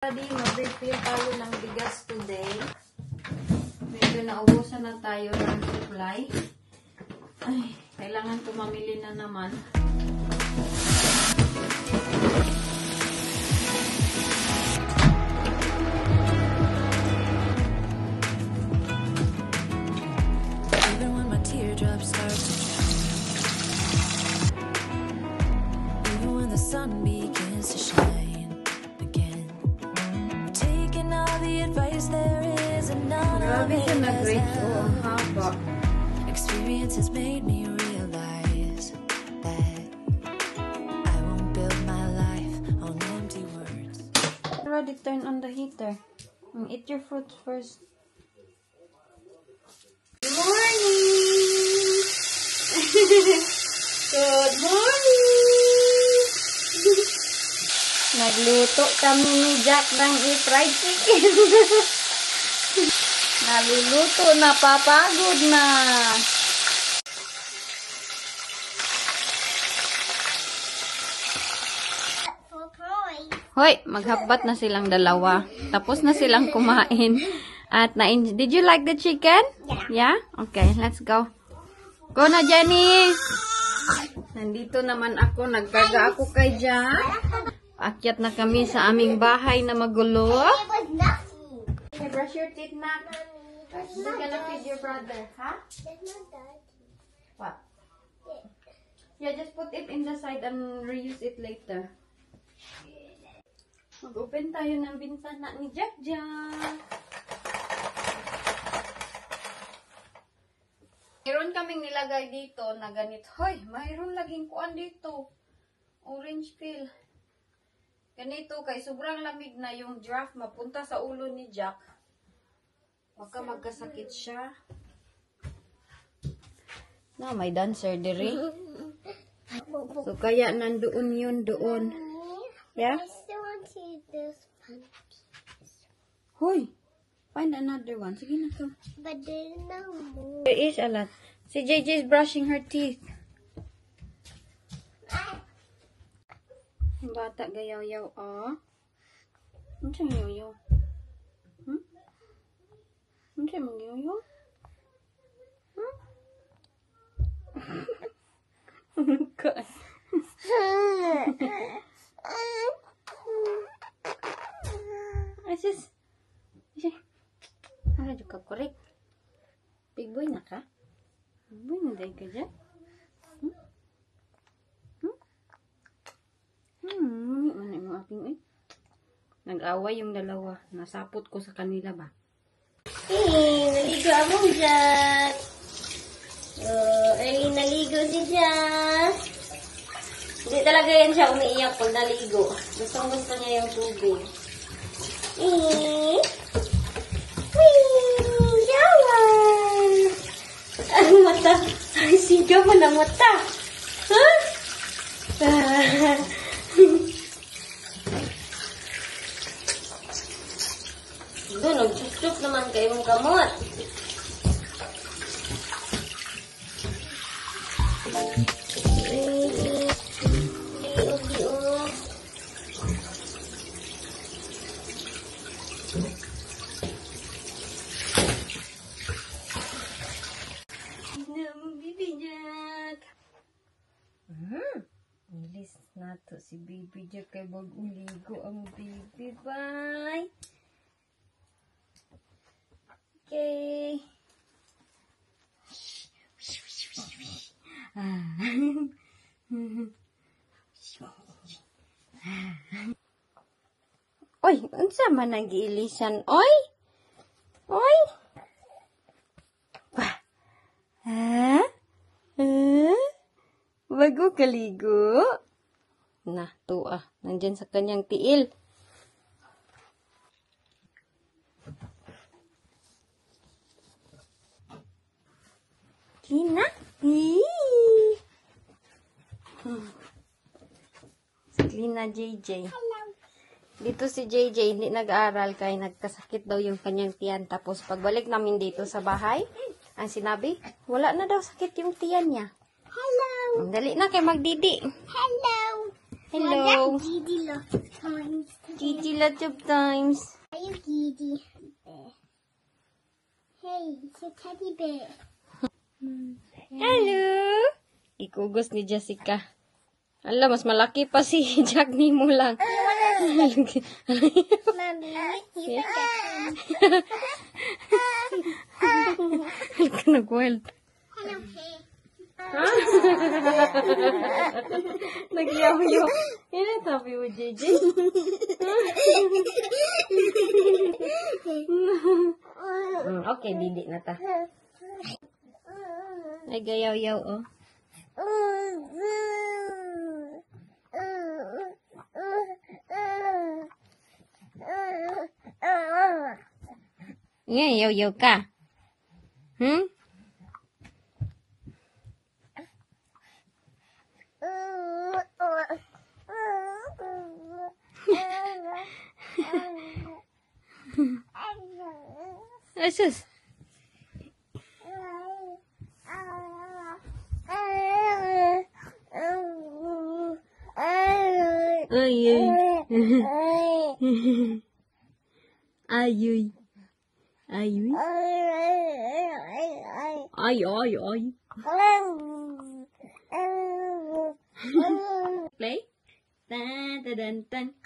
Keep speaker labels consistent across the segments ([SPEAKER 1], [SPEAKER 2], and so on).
[SPEAKER 1] Mag-refill tayo ng bigas today. Medyo naubusan na tayo ng supply. Ay, kailangan tumamili na naman.
[SPEAKER 2] Even when my teardrops start to drown, even when the sun begins to shine again, taking all the advice there is and none of
[SPEAKER 1] Grabe
[SPEAKER 2] it
[SPEAKER 1] siya
[SPEAKER 2] has
[SPEAKER 1] nag-rate. Oo, ang
[SPEAKER 2] helped.
[SPEAKER 1] haba.
[SPEAKER 2] Experience has made me realize that I won't build my life on empty words.
[SPEAKER 1] Already turn on the heater. Eat your fruits first. Good morning! Good morning! Nagluto kami ni Jack ng fried chicken. Naluluto na, papagod na. Hoy, maghabat na silang dalawa. Tapos na silang kumain. At did you like the chicken? Yeah? Okay, let's go. Go na, Jenny! Nandito naman ako. Nagkarga ako kay Jack. Akyat na kami sa aming bahay na magulo. Hey, brush your teeth, Nak. You're gonna feed your brother, huh? What? Yeah, just put it in the side and reuse it later. Mag-open tayo ng bintana ni Jack Jack. Mayroon kaming nilagay dito na ganito. Hoy, mayroon laging kuan dito. Orange peel. Ganito kay sobrang lamig na yung draft mapunta sa ulo ni Jack. Baka magkasakit siya. Na, may dancer diri. So, kaya nandoon yun doon. Yeah?
[SPEAKER 3] I still want to eat this one piece.
[SPEAKER 1] Hoy, find another one. Sige na ka.
[SPEAKER 3] But there's no more.
[SPEAKER 1] There is a lot. Si JJ is brushing her teeth. Ang bata gayaw-yaw, oh. Ano siyang yaw-yaw? Hmm? Ano siyang mag-yaw-yaw? Hmm? God. Asis. Ano ka correct? Big boy na ka? Big boy na dahil ka dyan? Ano yung aking eh? Nag-away yung dalawa. Nasapot ko sa kanila ba?
[SPEAKER 3] Hey, naligo ako, Jack. Early naligo si Jack. Hindi talaga yan siya umiiyak pag naligo. Gusto niya yung tubig. Yawan! Ang mata. Ay, sigaw mo na mata. Ha? Doon, nagsusup naman kayong kamot.
[SPEAKER 1] Ilis na to si Baby Jack kay mag-uligo ang baby. Bye! Okay. Oy, unsa man nag-iilisan? Oy! Oy! Bah! Ha? Bago kaligo? Na, tuwa. Nandyan sa kanyang tiil. Kina? Si Lina JJ. Dito si JJ, hindi nag-aaral kaya nagkasakit daw yung kanyang tiyan. Tapos pagbalik namin dito sa bahay, ang sinabi, wala na daw sakit yung tiyan niya.
[SPEAKER 3] Hello.
[SPEAKER 1] Dali na kay magdidi.
[SPEAKER 3] Hello.
[SPEAKER 1] Hello.
[SPEAKER 4] Giddy lots of times.
[SPEAKER 1] Gigi lots of times.
[SPEAKER 4] Are you giddy? Hey, it's a teddy bear.
[SPEAKER 1] Hello. Ikugos ni Jessica. Ala, mas malaki pa si Jack ni mo lang.
[SPEAKER 4] Mommy, you forget.
[SPEAKER 1] Nag-wild.
[SPEAKER 4] Hello, hey.
[SPEAKER 1] Nagyaw-yaw. Yan ang sabi mo, JJ. Okay, didi na ta. Nagayaw-yaw, oh. Yan, yaw-yaw ka. Hmm? Asus. Ay, ay. Ay, ay. Ay, ay. Play. Tan, tan, tan.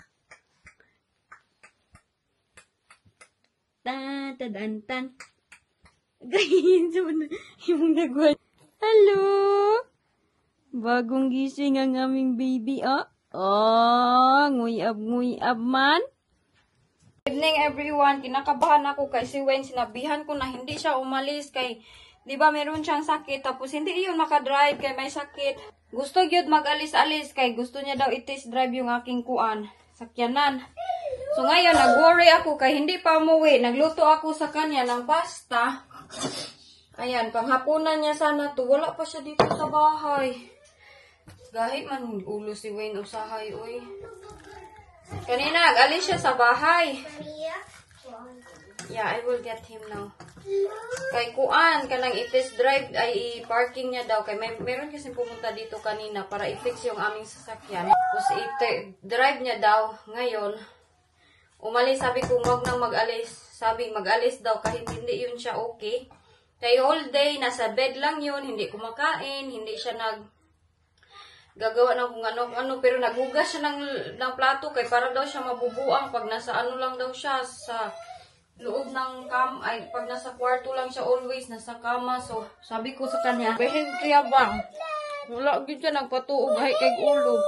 [SPEAKER 1] Tan, tan, tan. Ganyan sa yung nagwal. Hello! Bagong gising ang aming baby, oh. Oh, nguyab man. Good evening everyone. Kinakabahan ako kay si Wayne. Sinabihan ko na hindi siya umalis kay, di ba meron siyang sakit. Tapos hindi yun makadrive kay may sakit. Gusto yun mag-alis-alis kay gusto niya daw i-test drive yung aking kuan. Sakyanan. So ngayon, nag-worry ako kay hindi pa umuwi. Nagluto ako sa kanya ng pasta. Ayan, panghapunan niya sana to. Wala pa siya dito sa bahay. Gahit man ulo si Wayne usahay, uy. Kanina, nag-alis siya sa bahay. Yeah, I will get him now. Kay kuan, kanang i-test drive, ay i-parking niya daw. Kay meron kasi pumunta dito kanina para i-fix yung aming sasakyan. Tapos i-drive niya daw. Ngayon, umalis, sabi ko, wag nang mag-alis. Sabi, mag-alis daw kahit hindi yun siya okay. Kay all day, nasa bed lang yun, hindi kumakain, hindi siya gagawa ng kung ano, pero naghugas siya ng plato kay para daw siya mabubuang pag nasa ano lang daw siya sa loob ng ay pag nasa kwarto lang siya always nasa kama. So sabi ko sa kanya, behin kaya bang wala gid siya nagpatuog hay kay ulo.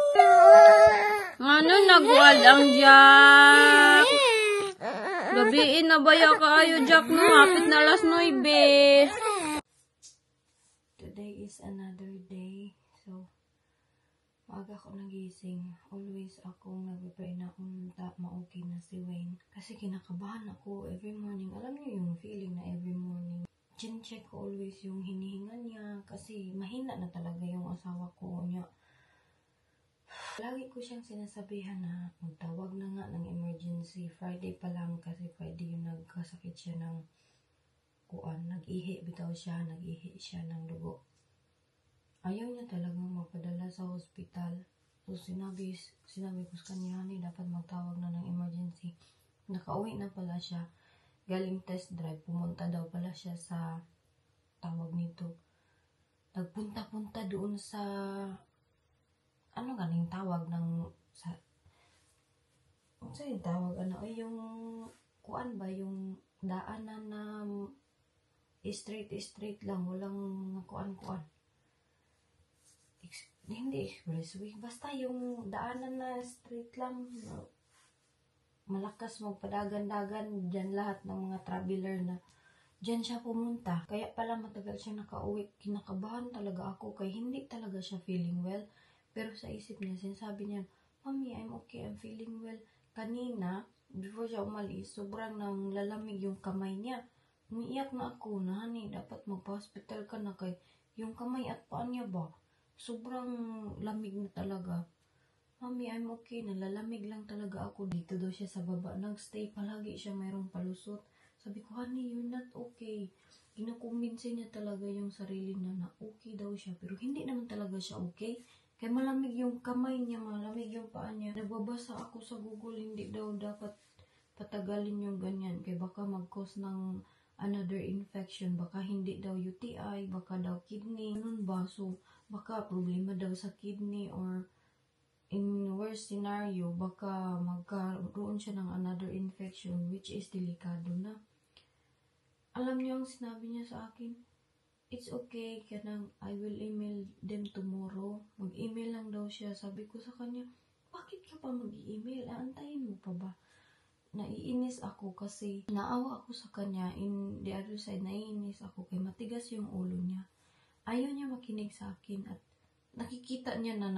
[SPEAKER 1] Ano nagwad ang Jack? Gabiin na baya kaayo Jack no, hapit na alas 9. Today is another day. So maaga ako nagising. Always akong nagpipray na kung ma-okay na si Wayne. Kasi kinakabahan ako every morning. Alam niyo yung feeling na every morning. Chin-check ko always yung hinihinga niya. Kasi mahina na talaga yung asawa ko niya. Lagi ko siyang sinasabihan na magtawag na nga ng emergency. Friday pa lang kasi Friday yung nagkasakit siya ng kuan. Nag-ihi bitaw siya. Nag-ihi siya ng dugo. Ayaw niya talagang magpadala sa hospital. So, sinabi ko sa kanya, honey, dapat magtawag na ng emergency. Nakauwi na pala siya. Galing test drive. Pumunta daw pala siya sa tawag nito. Nagpunta-punta doon sa ano galing tawag ng sa yung tawag ano ay yung kuan ba yung daanan na straight lang walang kuan hindi expressway basta yung daanan na straight lang malakas magpadagan-dagan dyan lahat ng mga traveler na dyan siya pumunta kaya pala matagal siya nakauwi. Kinakabahan talaga ako kaya hindi talaga siya feeling well. Pero sa isip niya, sinasabi niya, Mommy, I'm okay, I'm feeling well. Kanina, before siya umalis, sobrang nang lalamig yung kamay niya. Umiiyak na ako na, honey, dapat magpa-hospital ka na kay yung kamay at paan niya ba? Sobrang lamig na talaga. Mommy, I'm okay, nalalamig lang talaga ako. Dito daw siya sa baba. Nagstay palagi siya, mayroong palusot. Sabi ko, honey, you're not okay. Kinakumbinsin niya talaga yung sarili niya na okay daw siya. Pero hindi naman talaga siya okay. Kaya malamig yung kamay niya, malamig yung paa niya. Nagbabasa ako sa Google, hindi daw dapat patagalin yung ganyan. Kaya baka mag-cause ng another infection. Baka hindi daw UTI, baka daw kidney. Ganun ba? So, baka problema daw sa kidney or in worst scenario, baka magkaroon siya ng another infection which is delikado na. Alam niyo ang sinabi niya sa akin? It's okay, kanang I will email them tomorrow. Mag-email lang daw siya. Sabi ko sa kanya, bakit ka pa mag-email? Aantayin mo pa ba? Naiinis ako kasi naawa ako sa kanya. In the other side, naiinis ako kay matigas yung ulo niya. Ayaw niya makinig sa akin at nakikita niya na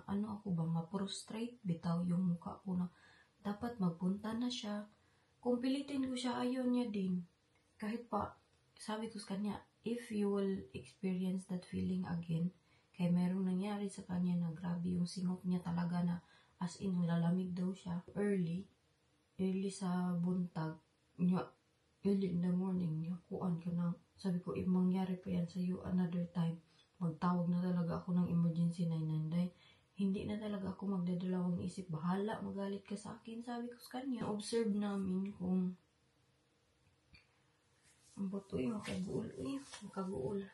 [SPEAKER 1] ano ako ba, ma-prostrate bitaw yung mukha ko na dapat magpunta na siya. Kung pilitin ko siya, ayaw niya din. Kahit pa, sabi ko sa kanya, if you will experience that feeling again, kaya merong nangyari sa kanya na grabe yung singot niya talaga na as in lalamig daw siya early sa buntag niya, early in the morning niya, kuan ka na, sabi ko, if mangyari pa yan sa you another time, magtawag na talaga ako ng emergency 999. Hindi na talaga ako magdadalawang isip, bahala, magalit ka sa akin, sabi ko sa kanya. Observe namin kung ang buto yung makaguol.